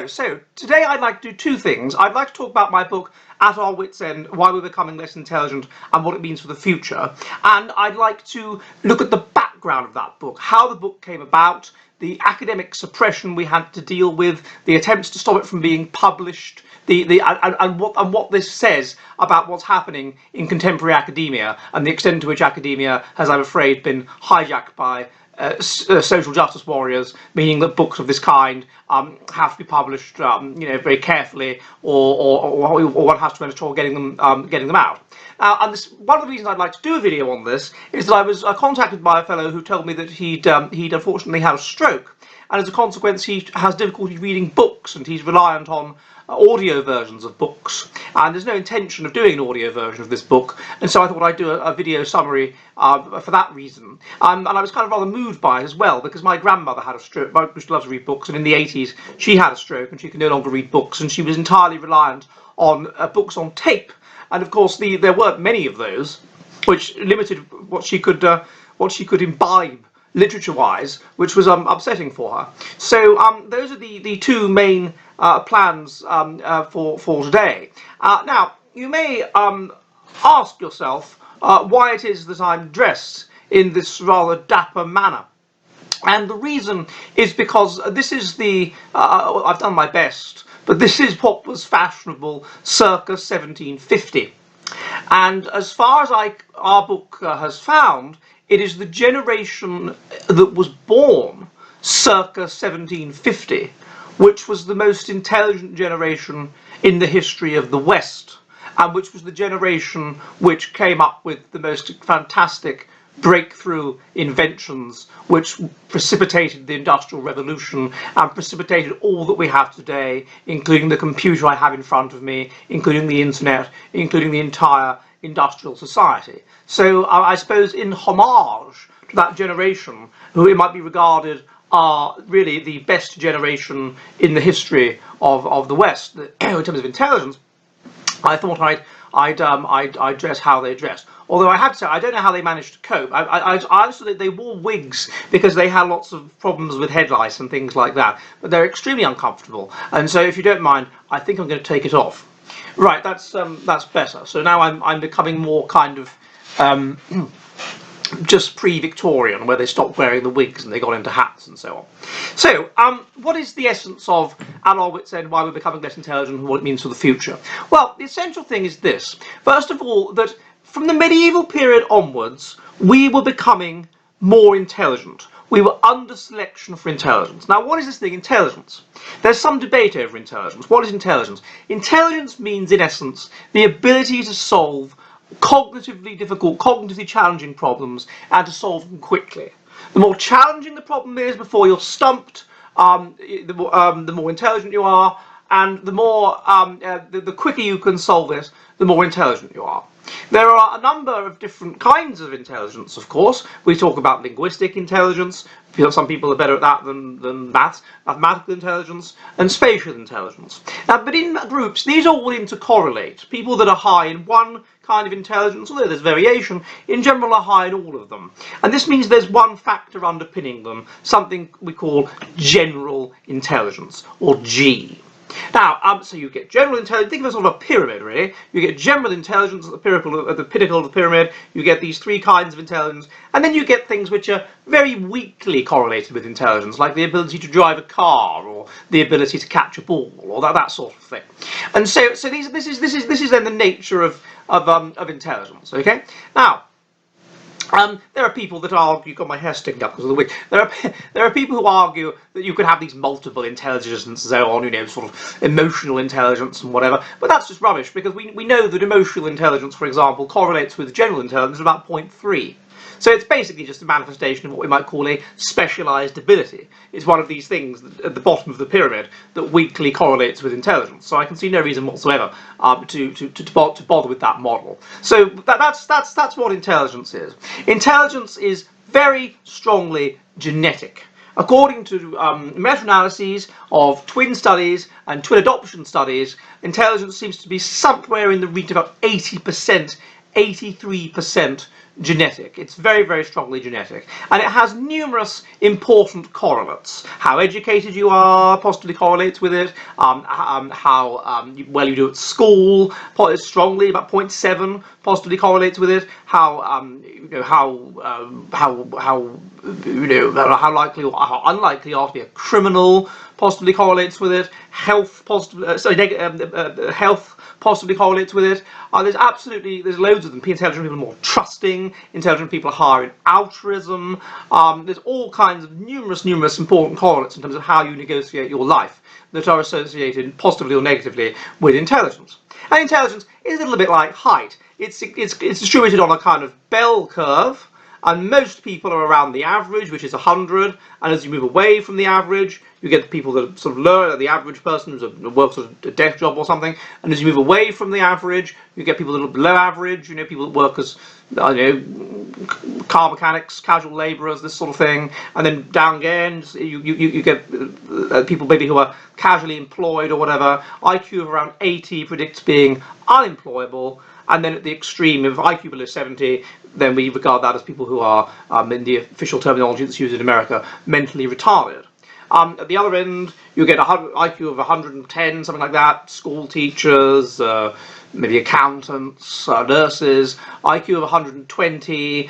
Hello, so today I'd like to do two things. I'd like to talk about my book, At Our Wits' End, Why We're Becoming Less Intelligent and What It Means for the Future. And I'd like to look at the background of that book, how the book came about, the academic suppression we had to deal with, the attempts to stop it from being published, and what this says about what's happening in contemporary academia and the extent to which academia has, I'm afraid, been hijacked by social justice warriors, meaning that books of this kind have to be published, very carefully, or one has to make sure getting them out. And one of the reasons I'd like to do a video on this is that I was contacted by a fellow who told me that he'd unfortunately had a stroke, and as a consequence he has difficulty reading books, and he's reliant on audio versions of books, and there's no intention of doing an audio version of this book, and so I thought I'd do a video summary for that reason. And I was kind of rather moved by it as well, because my grandmother had a stroke. My used to love to read books, and in the 80s she had a stroke and she could no longer read books, and she was entirely reliant on books on tape, and of course there weren't many of those, which limited what she could imbibe literature-wise, which was upsetting for her. So those are the two main plans for today. Now, you may ask yourself why it is that I'm dressed in this rather dapper manner. And the reason is because this is I've done my best, but this is what was fashionable circa 1750. And as far as our book has found, it is the generation that was born circa 1750, which was the most intelligent generation in the history of the West, and which was the generation which came up with the most fantastic breakthrough inventions, which precipitated the Industrial Revolution and precipitated all that we have today, including the computer I have in front of me, including the internet, including the entire industrial society. So I suppose in homage to that generation, who it might be regarded are really the best generation in the history of the West in terms of intelligence, I thought I'd dress how they dressed. Although I have to say, I don't know how they managed to cope. I honestly, they wore wigs because they had lots of problems with head lice and things like that. But they're extremely uncomfortable. And so, if you don't mind, I think I'm going to take it off. Right, that's better. So now I'm becoming more kind of just pre-Victorian, where they stopped wearing the wigs and they got into hats and so on. So, what is the essence of At Our Wits' End, Why We're Becoming Less Intelligent and What It Means for the Future? Well, the essential thing is this. First of all, that from the medieval period onwards, we were becoming more intelligent. We were under selection for intelligence. Now, what is this thing, intelligence? There's some debate over intelligence. What is intelligence? Intelligence means, in essence, the ability to solve cognitively difficult, cognitively challenging problems and to solve them quickly. The more challenging the problem is before you're stumped, the more intelligent you are, and the more the quicker you can solve it, the more intelligent you are. There are a number of different kinds of intelligence, of course. We talk about linguistic intelligence. Some people are better at that than mathematical intelligence, and spatial intelligence. But in groups, these all intercorrelate. People that are high in one kind of intelligence, although there's variation, in general are high in all of them. And this means there's one factor underpinning them, something we call general intelligence, or G. Now, so you get general intelligence, think of it as sort of a pyramid, really. You get general intelligence at the pinnacle of the pyramid, you get these three kinds of intelligence, and then you get things which are very weakly correlated with intelligence, like the ability to drive a car, or the ability to catch a ball, or that sort of thing. And so this is then the nature of intelligence, okay? Now, there are people that argue, got my hair sticking up because of the wig, there are people who argue that you could have these multiple intelligences and so on, sort of emotional intelligence and whatever, but that's just rubbish, because we know that emotional intelligence, for example, correlates with general intelligence at about 0.3. So it's basically just a manifestation of what we might call a specialised ability. It's one of these things at the bottom of the pyramid that weakly correlates with intelligence. So I can see no reason whatsoever to bother with that model. So that's what intelligence is. Intelligence is very strongly genetic. According to meta-analyses of twin studies and twin adoption studies, intelligence seems to be somewhere in the region of about 80% 83% genetic. It's very, very strongly genetic. And it has numerous important correlates. How educated you are positively correlates with it. How well you do at school strongly, about 0.7 positively correlates with it. How likely or how unlikely you are to be a criminal positively correlates with it. Health health possibly correlates with it. There's loads of them. Intelligent people are more trusting. Intelligent people are higher in altruism. There's all kinds of numerous important correlates in terms of how you negotiate your life that are associated positively or negatively with intelligence. And intelligence is a little bit like height. It's distributed on a kind of bell curve, and most people are around the average, which is 100, and as you move away from the average, you get the people that are sort of lower, the average person who works a desk job or something, and as you move away from the average, you get people that are below average, people that work as, car mechanics, casual labourers, this sort of thing, and then down again, you get people maybe who are casually employed or whatever. IQ of around 80 predicts being unemployable, and then at the extreme, if IQ below 70, then we regard that as people who are, in the official terminology that's used in America, mentally retarded. At the other end, you get an IQ of 110, something like that, school teachers, maybe accountants, nurses, IQ of 120,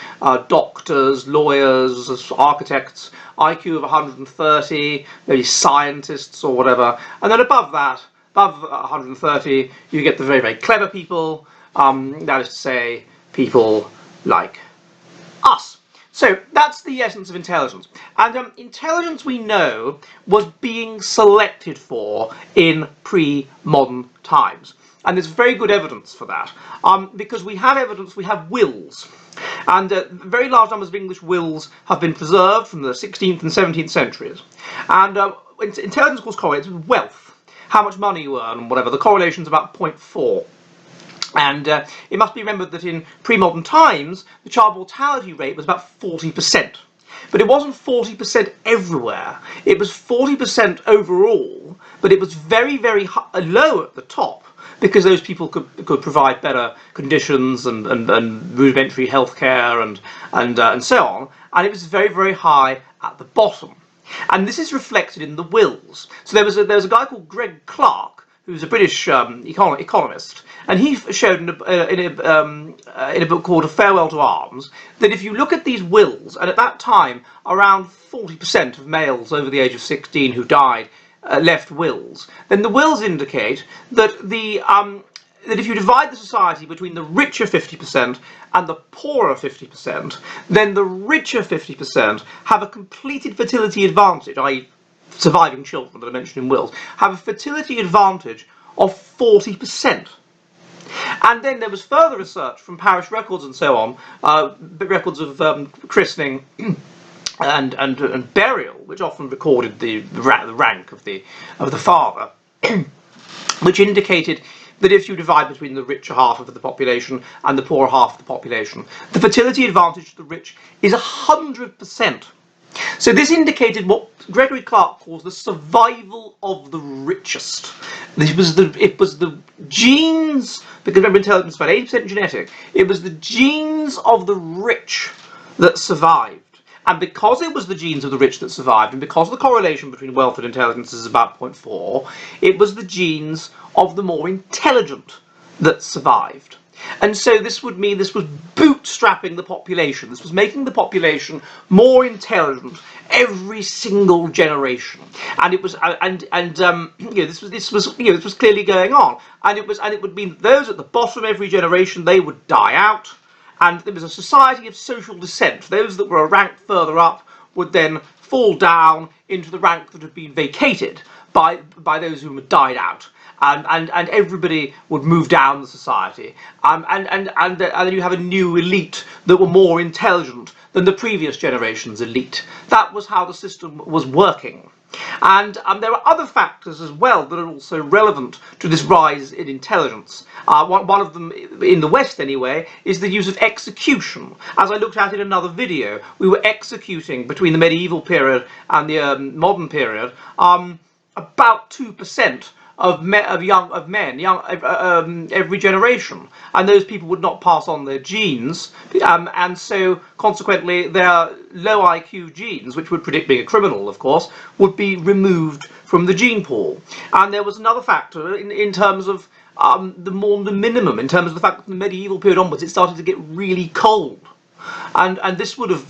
doctors, lawyers, architects, IQ of 130, maybe scientists or whatever. And then above that, above 130, you get the very, very clever people, that is to say, people like us. So that's the essence of intelligence. And intelligence, we know, was being selected for in pre-modern times. And there's very good evidence for that, because we have evidence, we have wills. And very large numbers of English wills have been preserved from the 16th and 17th centuries. And intelligence, of course, correlates with wealth, how much money you earn and whatever. The correlation's about 0.4. And it must be remembered that in pre-modern times, the child mortality rate was about 40%. But it wasn't 40% everywhere. It was 40% overall, but it was very, very low at the top, because those people could provide better conditions and rudimentary healthcare and so on. And it was very, very high at the bottom. And this is reflected in the wills. So there was a guy called Greg Clark, who's a British economist, and he showed in a book called A Farewell to Arms that if you look at these wills, and at that time around 40% of males over the age of 16 who died left wills, then the wills indicate that that if you divide the society between the richer 50% and the poorer 50%, then the richer 50% have a completed fertility advantage, i.e. surviving children that are mentioned in wills, have a fertility advantage of 40%. And then there was further research from parish records and so on, records of christening and burial, which often recorded the rank of the father, which indicated that if you divide between the richer half of the population and the poorer half of the population, the fertility advantage to the rich is 100%. So this indicated what Gregory Clark calls the survival of the richest. It was the genes, because remember intelligence is about 80% genetic, it was the genes of the rich that survived. And because it was the genes of the rich that survived, and because the correlation between wealth and intelligence is about 0.4, it was the genes of the more intelligent that survived. And so this would mean this was bootstrapping the population. This was making the population more intelligent every single generation. And it was, this was clearly going on. And it would mean that those at the bottom of every generation, they would die out. And there was a society of social descent. Those that were ranked further up would then fall down into the rank that had been vacated by those who had died out. And everybody would move down the society, and then you have a new elite that were more intelligent than the previous generation's elite. That was how the system was working. And there are other factors as well that are also relevant to this rise in intelligence. One of them, in the West anyway, is the use of execution. As I looked at in another video, we were executing between the medieval period and the modern period about 2% of men, every generation, and those people would not pass on their genes, and so consequently their low IQ genes, which would predict being a criminal, of course, would be removed from the gene pool. And there was another factor in terms of the minimum, in terms of the fact that from the medieval period onwards it started to get really cold, and this would have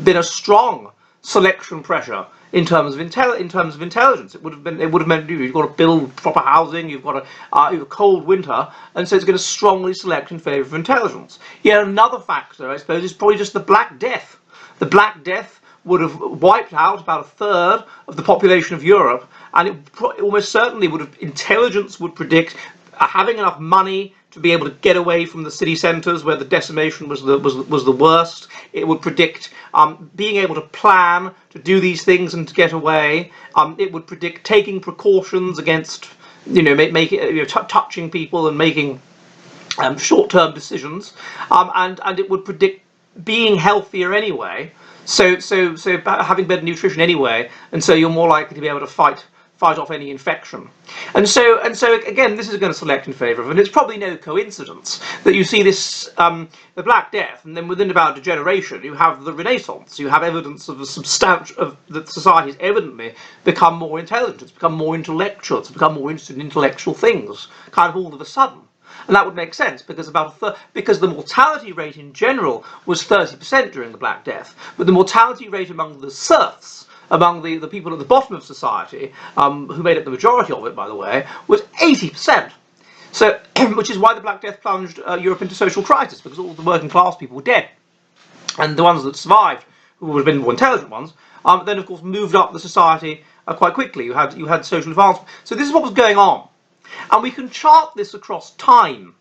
been a strong selection pressure in terms of intelligence. It would have meant you've got to build proper housing, you've got a cold winter, and so it's going to strongly select in favour of intelligence. Yet another factor, I suppose, is probably just the Black Death. The Black Death would have wiped out about a third of the population of Europe, and it almost certainly would have, intelligence would predict having enough money to be able to get away from the city centres where the decimation was the worst. It would predict being able to plan to do these things and to get away. It would predict taking precautions against, touching people and making short-term decisions, and it would predict being healthier anyway. So having better nutrition anyway, and so you're more likely to be able to fight off any infection. And so again, this is going to select in favour of, and it's probably no coincidence that you see this, the Black Death, and then within about a generation you have the Renaissance. You have evidence of that society has evidently become more intelligent, it's become more intellectual, it's become more interested in intellectual things, kind of all of a sudden. And that would make sense because because the mortality rate in general was 30% during the Black Death, but the mortality rate among the serfs, among the people at the bottom of society, who made up the majority of it, by the way, was 80%. So, which is why the Black Death plunged Europe into social crisis, because all the working class people were dead. And the ones that survived, who would have been the more intelligent ones, then of course moved up the society quite quickly. You had social advancement. So this is what was going on. And we can chart this across time.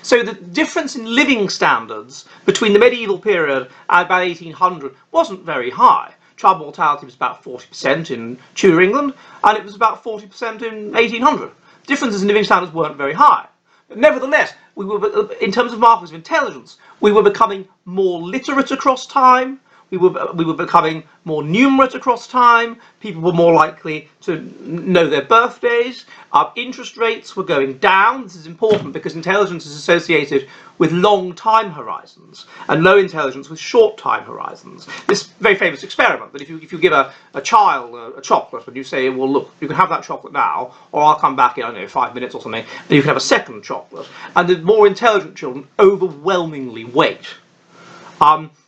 So the difference in living standards between the medieval period and about 1800 wasn't very high. Child mortality was about 40% in Tudor England, and it was about 40% in 1800. Differences in living standards weren't very high. But nevertheless, we were, in terms of markers of intelligence, we were becoming more literate across time. We were becoming more numerate across time. People were more likely to know their birthdays. Our interest rates were going down. This is important because intelligence is associated with long time horizons and low intelligence with short time horizons. This very famous experiment that if you give a child a chocolate and you say, well, look, you can have that chocolate now, or I'll come back in, I don't know, 5 minutes or something, then you can have a second chocolate. And the more intelligent children overwhelmingly wait.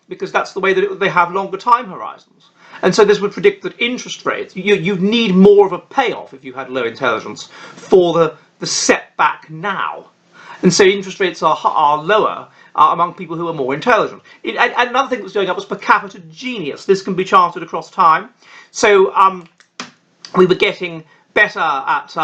Because that's the way that they have longer time horizons. And so this would predict that interest rates, you'd need more of a payoff if you had low intelligence for the setback now. And so interest rates are lower among people who are more intelligent. And another thing that was going up was per capita genius. This can be charted across time. So we were getting better at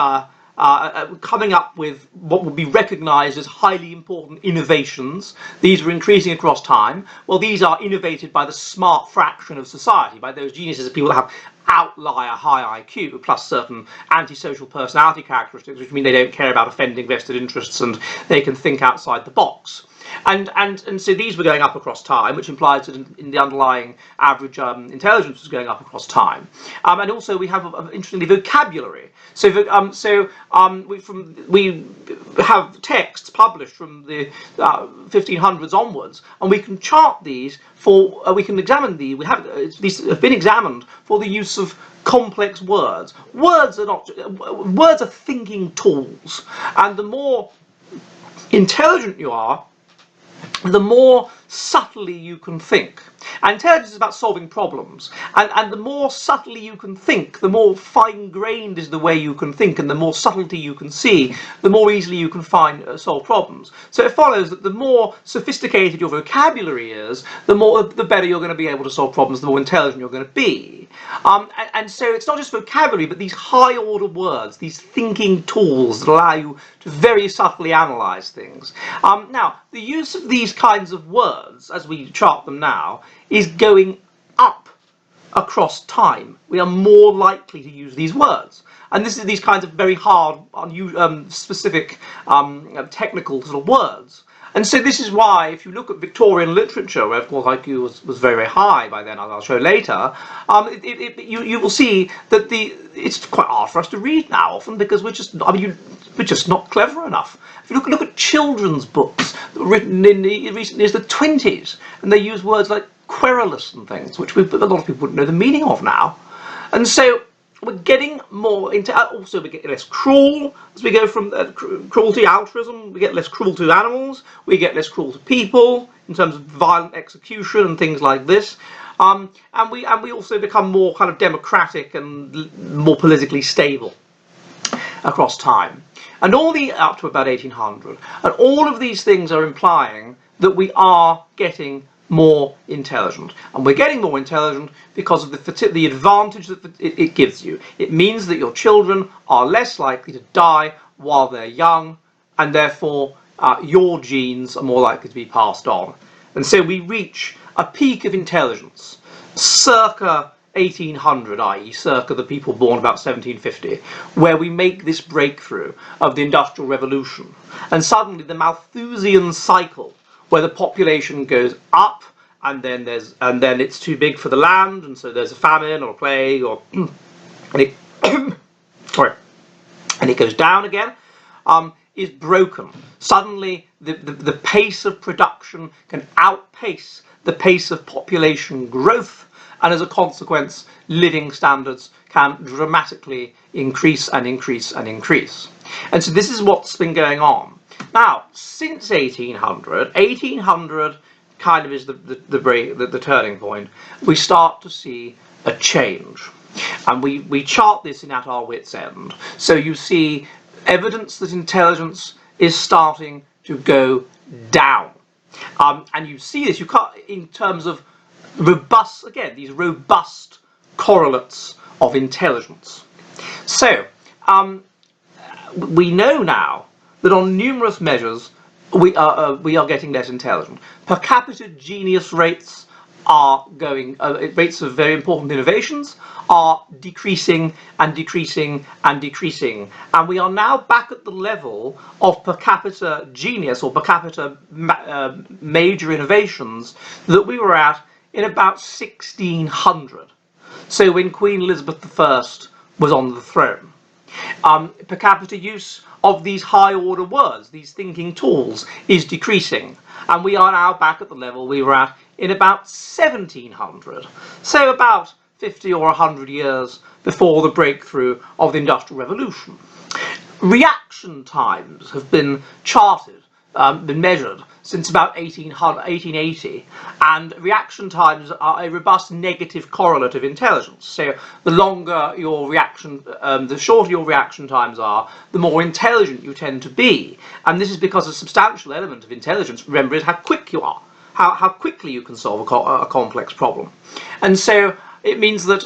coming up with what would be recognised as highly important innovations. These were increasing across time. Well, these are innovated by the smart fraction of society, by those geniuses of people that have outlier high IQ plus certain antisocial personality characteristics, which mean they don't care about offending vested interests and they can think outside the box. And so these were going up across time, which implies that in the underlying average intelligence was going up across time. And also we have, interestingly, vocabulary. So we have texts published from the 1500s onwards, and we can chart these for, we can examine these, these have been examined for the use of complex words. Words are thinking tools, and the more intelligent you are, the more subtly you can think. And intelligence is about solving problems, and the more subtly you can think, the more fine-grained is the way you can think, and the more subtlety you can see, the more easily you can solve problems. So it follows that the more sophisticated your vocabulary is, the better you're going to be able to solve problems, the more intelligent you're going to be. And so it's not just vocabulary, but these high-order words, these thinking tools that allow you to very subtly analyse things. Now, the use of these kinds of words, as we chart them now, is going up across time. We are more likely to use these words. And this is these kinds of very hard, specific, technical sort of words. And so this is why, if you look at Victorian literature, where of course IQ was very, very high by then, as I'll show later, you will see that it's quite hard for us to read now often because we're just not clever enough. If you look at children's books that were written in the recent years, the 20s, and they use words like querulous and things, which a lot of people wouldn't know the meaning of now. And so we're getting more into, also we get less cruel as we go from cruelty, altruism, we get less cruel to animals, we get less cruel to people in terms of violent execution and things like this. And we also become more kind of democratic and more politically stable across time. And all the up to about 1800. And all of these things are implying that we are getting more intelligent, and we're getting more intelligent because of the advantage that it gives you. It means that your children are less likely to die while they're young, and therefore your genes are more likely to be passed on. And so we reach a peak of intelligence circa 1800, i.e. circa the people born about 1750, where we make this breakthrough of the Industrial Revolution, and suddenly the Malthusian cycle, where the population goes up, and then it's too big for the land, and so there's a famine or a plague, or and it goes down again, is broken. Suddenly the pace of production can outpace the pace of population growth, and as a consequence living standards can dramatically increase and increase and increase. And so this is what's been going on. Now, since 1800 kind of is the turning point. We start to see a change, and we chart this in At Our Wits' End. So you see evidence that intelligence is starting to go down, and you see this in terms of these robust correlates of intelligence. So we know now that on numerous measures we are getting less intelligent. Per capita genius rates are rates of very important innovations are decreasing and decreasing and decreasing, and we are now back at the level of per capita genius or per capita major innovations that we were at in about 1600. So when Queen Elizabeth I was on the throne. Per capita use of these high order words, these thinking tools, is decreasing, and we are now back at the level we were at in about 1700, so about 50 or 100 years before the breakthrough of the Industrial Revolution. Reaction times have been charted, been measured since about 1880, and reaction times are a robust negative correlate of intelligence. So the longer your reaction, the shorter your reaction times are, the more intelligent you tend to be. And this is because a substantial element of intelligence, remember, is how quick you are, how quickly you can solve a complex problem. And so it means that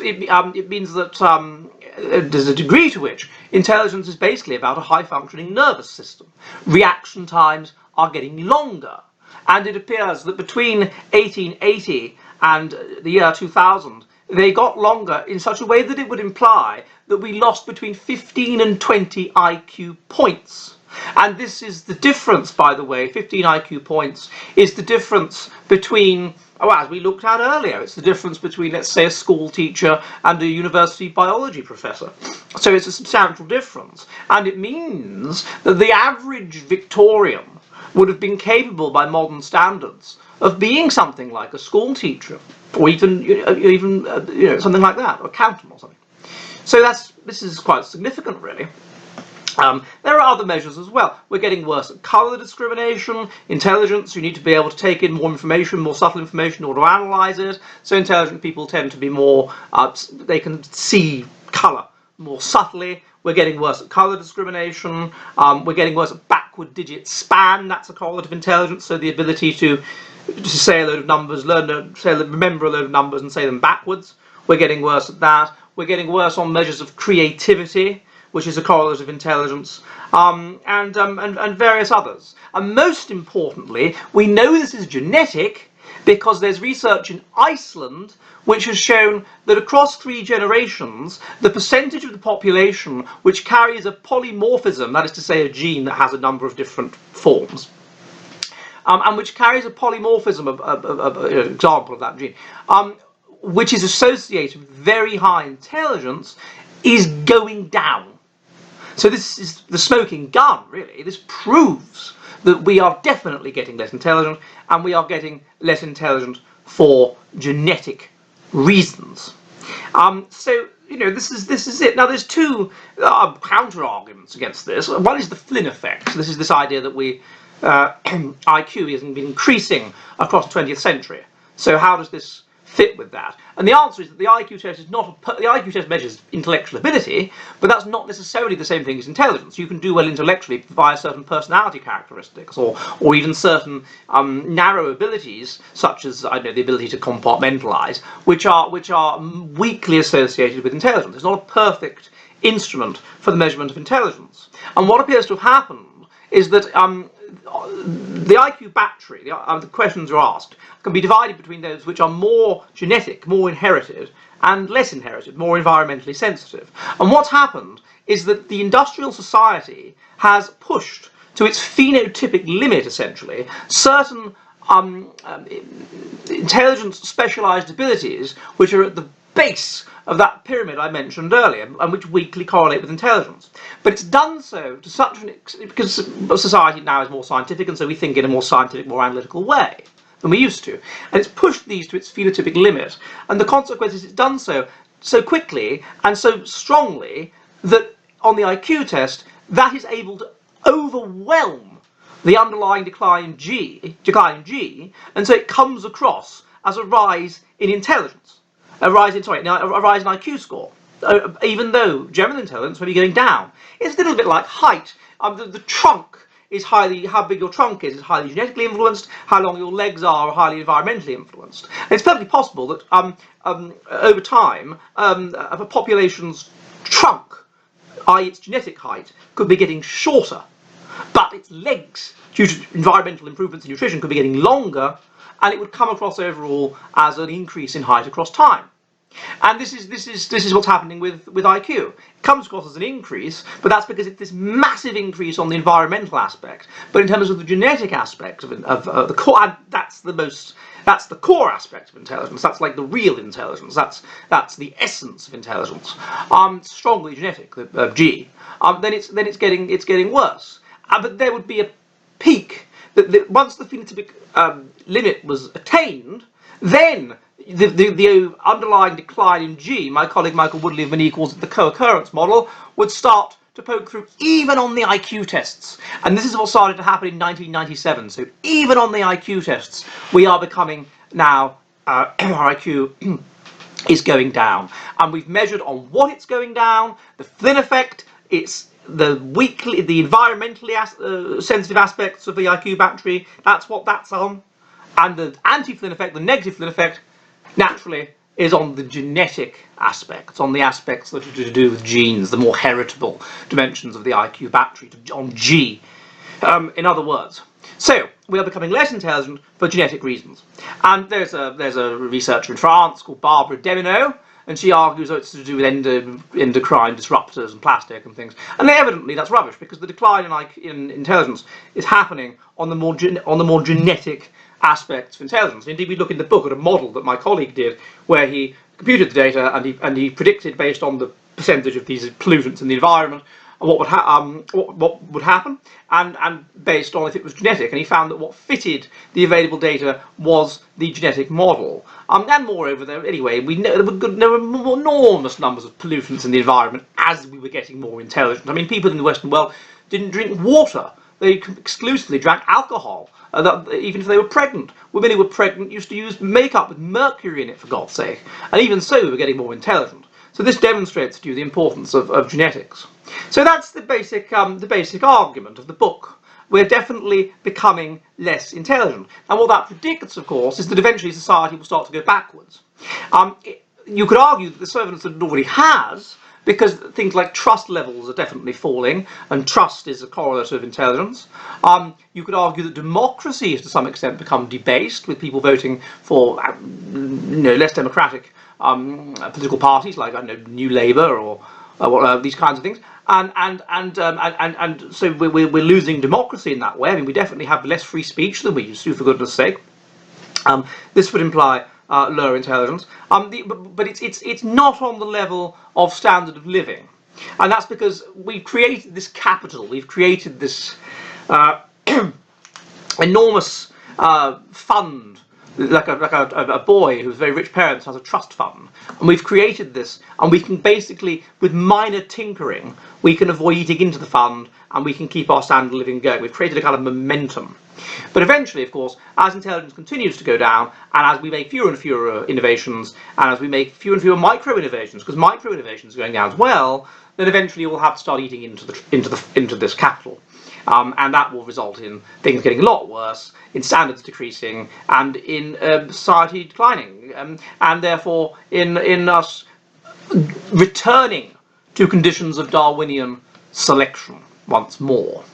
there's a degree to which intelligence is basically about a high-functioning nervous system. Reaction times are getting longer, and it appears that between 1880 and the year 2000 they got longer in such a way that it would imply that we lost between 15 and 20 IQ points. And this is the difference, by the way, 15 IQ points is the difference between, as we looked at earlier, it's the difference between, let's say, a school teacher and a university biology professor. So it's a substantial difference, and it means that the average Victorian would have been capable by modern standards of being something like a school teacher, or even something like that, or accountant or something. So this is quite significant, really. There are other measures as well. We're getting worse at colour discrimination, intelligence. You need to be able to take in more information, more subtle information in order to analyse it. So intelligent people tend to be more, they can see colour more subtly. We're getting worse at colour discrimination. We're getting worse at backward digit span. That's a correlate of intelligence. So the ability to say a load of numbers, remember a load of numbers and say them backwards. We're getting worse at that. We're getting worse on measures of creativity, which is a correlate of intelligence, and various others. And most importantly, we know this is genetic because there's research in Iceland which has shown that across 3 generations, the percentage of the population which carries a polymorphism, that is to say a gene that has a number of different forms, and which carries a polymorphism of an example of that gene, which is associated with very high intelligence, is going down. So this is the smoking gun, really. This proves that we are definitely getting less intelligent, and we are getting less intelligent for genetic reasons. So this is it. Now there's two counter arguments against this. One is the Flynn effect. This is this idea that IQ has been increasing across the 20th century. So how does this fit with that? And the answer is that the IQ test is not the IQ test measures intellectual ability, but that's not necessarily the same thing as intelligence. You can do well intellectually via certain personality characteristics, or even certain narrow abilities, such as the ability to compartmentalize, which are weakly associated with intelligence. It's not a perfect instrument for the measurement of intelligence. And what appears to have happened is that the IQ battery, the questions are asked, can be divided between those which are more genetic, more inherited, and less inherited, more environmentally sensitive. And what's happened is that the industrial society has pushed to its phenotypic limit, essentially, certain intelligence specialized abilities which are at the base of that pyramid I mentioned earlier, and which weakly correlate with intelligence. But it's done so to such an extent because society now is more scientific, and so we think in a more scientific, more analytical way than we used to. And it's pushed these to its phenotypic limit, and the consequence is it's done so quickly and so strongly that on the IQ test, that is able to overwhelm the underlying decline in G, and so it comes across as a rise in intelligence. A rise in IQ score, even though general intelligence may be going down. It's a little bit like height. The trunk is how big your trunk is highly genetically influenced. How long your legs are highly environmentally influenced. And it's perfectly possible that over time, a population's trunk, i.e. its genetic height, could be getting shorter, but its legs, due to environmental improvements in nutrition, could be getting longer, and it would come across overall as an increase in height across time. And this is what's happening with IQ. It comes across as an increase, but that's because it's this massive increase on the environmental aspect. But in terms of the genetic aspect of the core, and that's the core aspect of intelligence. That's like the real intelligence. That's the essence of intelligence. Strongly genetic, G. Then it's getting worse. But there would be a peak that once the phenotypic limit was attained, then the underlying decline in G, my colleague Michael Woodley of Mini calls it the co-occurrence model, would start to poke through even on the IQ tests. And this is what started to happen in 1997. So even on the IQ tests, we are becoming now, our IQ is going down. And we've measured on what it's going down, the Flynn effect, it's the environmentally sensitive aspects of the IQ battery, that's what that's on. And the anti-Flynn effect, the negative Flynn effect, naturally is on the genetic aspects, on the aspects that are to do with genes, the more heritable dimensions of the IQ battery, on G, in other words. So, we are becoming less intelligent for genetic reasons. And there's a researcher in France called Barbara Demineau, and she argues that it's to do with endocrine disruptors and plastic and things. And evidently that's rubbish, because the decline in intelligence is happening on the more genetic aspects of intelligence. Indeed, we look in the book at a model that my colleague did, where he computed the data and he predicted based on the percentage of these pollutants in the environment what would happen, and based on if it was genetic, and he found that what fitted the available data was the genetic model. And moreover, there were enormous numbers of pollutants in the environment as we were getting more intelligent. I mean, people in the Western world didn't drink water. They exclusively drank alcohol, even if they were pregnant. Women who were pregnant used to use makeup with mercury in it, for God's sake. And even so, we were getting more intelligent. So this demonstrates to you the importance of genetics. So that's the basic argument of the book. We're definitely becoming less intelligent. And what that predicts, of course, is that eventually society will start to go backwards. You could argue that this evidence that it already has, because things like trust levels are definitely falling, and trust is a correlate of intelligence. You could argue that democracy has to some extent become debased, with people voting for less democratic political parties, like, I don't know, New Labour or these kinds of things. and so we're losing democracy in that way. I mean, we definitely have less free speech than we used to, for goodness sake. This would imply lower intelligence, but it's not on the level of standard of living, and that's because we've created this capital, we've created this enormous fund, like a boy who's very rich parents has a trust fund, and we've created this, and we can basically, with minor tinkering, we can avoid eating into the fund, and we can keep our standard of living going. We've created a kind of momentum. But eventually, of course, as intelligence continues to go down, and as we make fewer and fewer innovations, and as we make fewer and fewer micro innovations, because micro innovations are going down as well, then eventually we'll have to start eating into this capital. And that will result in things getting a lot worse, in standards decreasing, and in society declining, and therefore in us returning to conditions of Darwinian selection once more.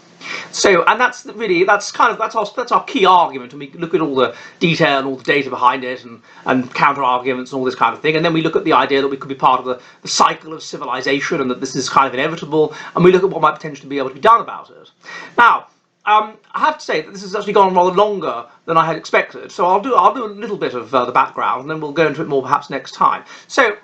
So, and that's our key argument, and we look at all the detail and all the data behind it, and counter arguments and all this kind of thing, and then we look at the idea that we could be part of the cycle of civilization, and that this is kind of inevitable, and we look at what might potentially be able to be done about it. Now, I have to say that this has actually gone rather longer than I had expected, so I'll do a little bit of the background, and then we'll go into it more perhaps next time. So,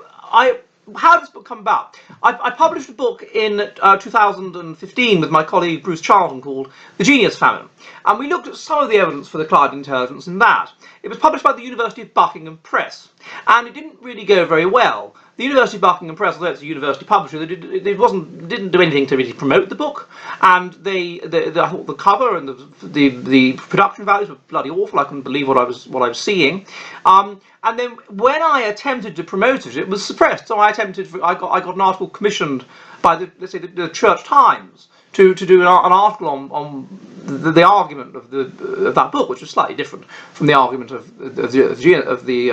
how did this book come about? I published a book in 2015 with my colleague Bruce Charlton called The Genius Famine, and we looked at some of the evidence for decline in intelligence in that. It was published by the University of Buckingham Press, and it didn't really go very well. The University of Buckingham Press, although it's a university publisher, didn't do anything to really promote the book, and I thought the cover and the production values were bloody awful. I couldn't believe what I was seeing. And then when I attempted to promote it, it was suppressed. So I got an article commissioned by the Church Times to do an article on the argument of that book, which was slightly different from the argument of the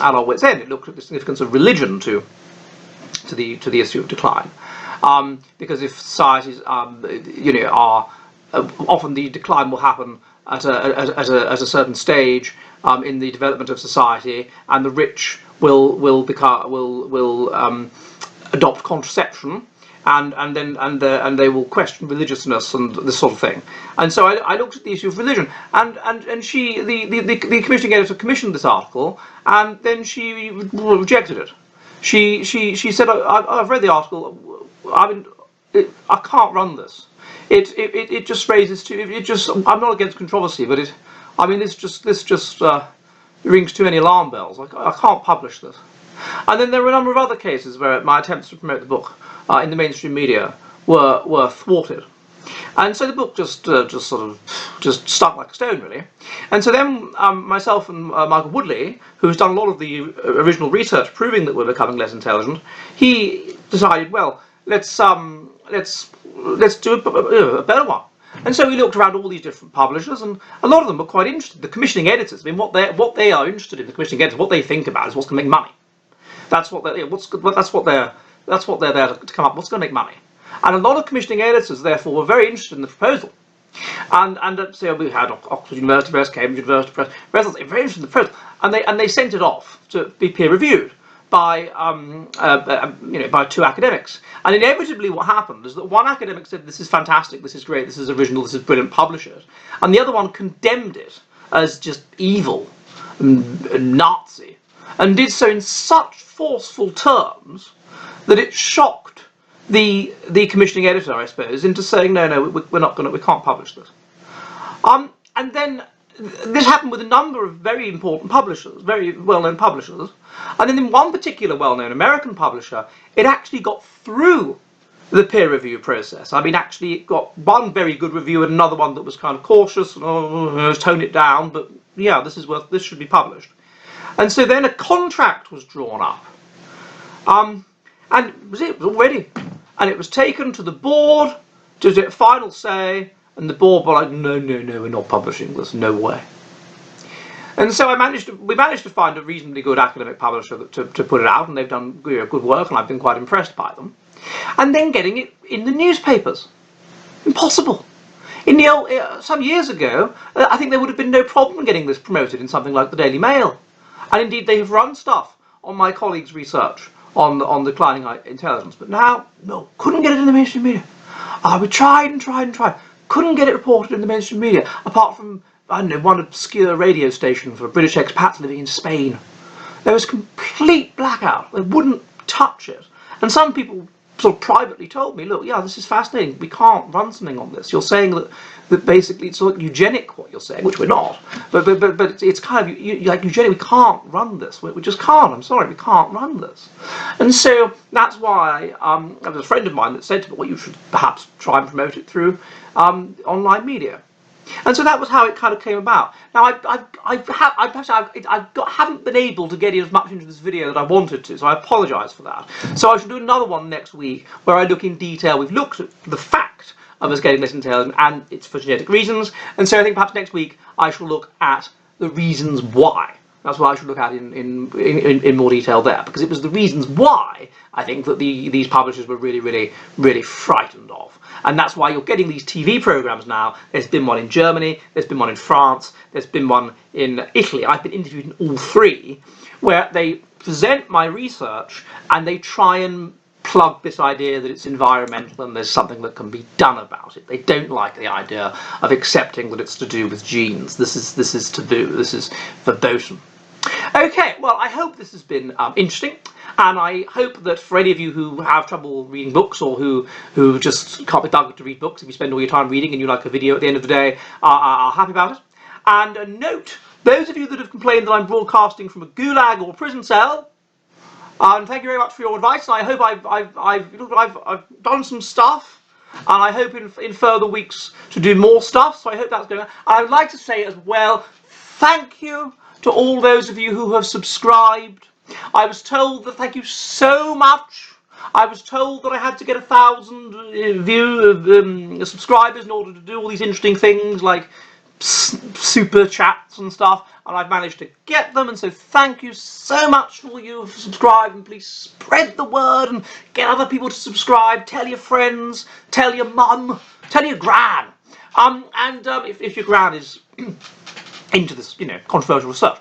Adult Wits End. It looked at the significance of religion to the issue of decline, because if societies are often the decline will happen at a certain stage in the development of society, and the rich will adopt contraception, and they will question religiousness and this sort of thing. And so I looked at the issue of religion, and the commissioning editor commissioned this article, and then she rejected it. She said, I've read the article. I can't run this. It just raises I'm not against controversy, but this just rings too many alarm bells. I can't publish this. And then there were a number of other cases where my attempts to promote the book in the mainstream media were thwarted, and so the book just stuck like a stone, really. And so then myself and Michael Woodley, who's done a lot of the original research proving that we're becoming less intelligent, he decided, well, let's do a better one. And so we looked around all these different publishers, and a lot of them were quite interested. The commissioning editors, I mean, what they are interested in, the commissioning editors, what they think about is what's going to make money. That's what they're there to come up. What's going to make money? And a lot of commissioning editors, therefore, were very interested in the proposal. And so we had Oxford University Press, Cambridge University Press, they were very interested in the proposal, and they sent it off to be peer reviewed by by two academics. And inevitably what happened is that one academic said, this is fantastic, this is great, this is original, this is brilliant, publish it. And the other one condemned it as just evil and Nazi, and did so in such forceful terms that it shocked the commissioning editor, I suppose, into saying, no, we can't publish this. And then this happened with a number of very important publishers, very well-known publishers, and then in one particular well-known American publisher, it actually got through the peer review process. I mean, actually it got one very good review and another one that was kind of cautious, tone it down, but yeah, this should be published. And so then a contract was drawn up, and it was all ready, and it was taken to the board to get final say. And the board were like, no, we're not publishing this, no way. And so we managed to find a reasonably good academic publisher to put it out, and they've done good work, and I've been quite impressed by them. And then getting it in the newspapers, impossible. Some years ago, I think there would have been no problem getting this promoted in something like the Daily Mail, and indeed they have run stuff on my colleagues' research on declining intelligence. But now, no, couldn't get it in the mainstream media. We tried and tried and tried. Couldn't get it reported in the mainstream media, apart from, I don't know, one obscure radio station for British expats living in Spain. There was complete blackout. They wouldn't touch it. And some people sort of privately told me, look, yeah, this is fascinating. We can't run something on this. You're saying that basically it's sort of eugenic what you're saying, which we're not. But it's kind of like eugenic. We can't run this. We just can't. I'm sorry, we can't run this. And so that's why there was a friend of mine that said to me, well, you should perhaps try and promote it through online media. And so that was how it kind of came about. Now, I haven't been able to get as much into this video that I wanted to, so I apologise for that. So I shall do another one next week where I look in detail. We've looked at the fact of us getting less intelligent, and it's for genetic reasons. And so I think perhaps next week I shall look at the reasons why. That's what I should look at in more detail there, because it was the reasons why I think that these publishers were really frightened of. And that's why you're getting these TV programs now. There's been one in Germany, there's been one in France, there's been one in Italy. I've been interviewed in all three, where they present my research and they try and plug this idea that it's environmental and there's something that can be done about it. They don't like the idea of accepting that it's to do with genes. This is taboo. This is verboten. Okay, well, I hope this has been interesting, and I hope that for any of you who have trouble reading books, or who just can't be bothered to read books, if you spend all your time reading and you like a video at the end of the day, are happy about it. And a note, those of you that have complained that I'm broadcasting from a gulag or a prison cell, thank you very much for your advice. And I hope I've done some stuff, and I hope in further weeks to do more stuff. So I hope that's going on. I would like to say as well, thank you to all those of you who have subscribed. I was told that, thank you so much. I was told that I had to get 1,000 subscribers in order to do all these interesting things like super chats and stuff, and I've managed to get them, and so thank you so much for all you who've subscribed, and please spread the word and get other people to subscribe. Tell your friends, tell your mum, tell your gran, and if your gran is into this, controversial research.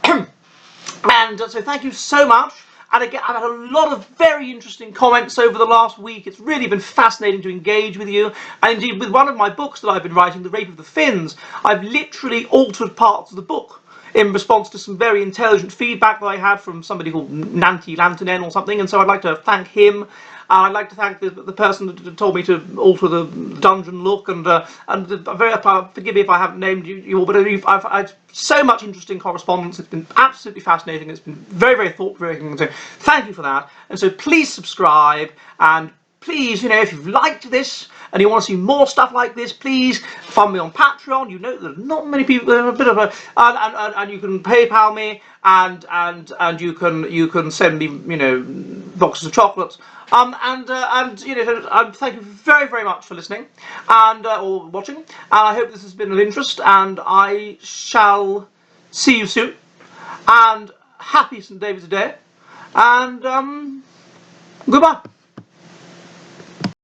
And so thank you so much. And again, I've had a lot of very interesting comments over the last week. It's really been fascinating to engage with you. And indeed, with one of my books that I've been writing, The Rape of the Finns, I've literally altered parts of the book in response to some very intelligent feedback that I had from somebody called Nanti Lantanen or something. And so I'd like to thank him. I'd like to thank the person that told me to alter the dungeon look, and forgive me if I haven't named you all, but I've had so much interesting correspondence. It's been absolutely fascinating. It's been very thought-provoking. So thank you for that. And so please subscribe, and please, if you've liked this and you want to see more stuff like this, please fund me on Patreon. You know that not many people. There's a bit of a and you can PayPal me, and you can send me boxes of chocolates. Thank you very much for listening and or watching. And I hope this has been of interest. And I shall see you soon. And happy St. David's Day. And goodbye.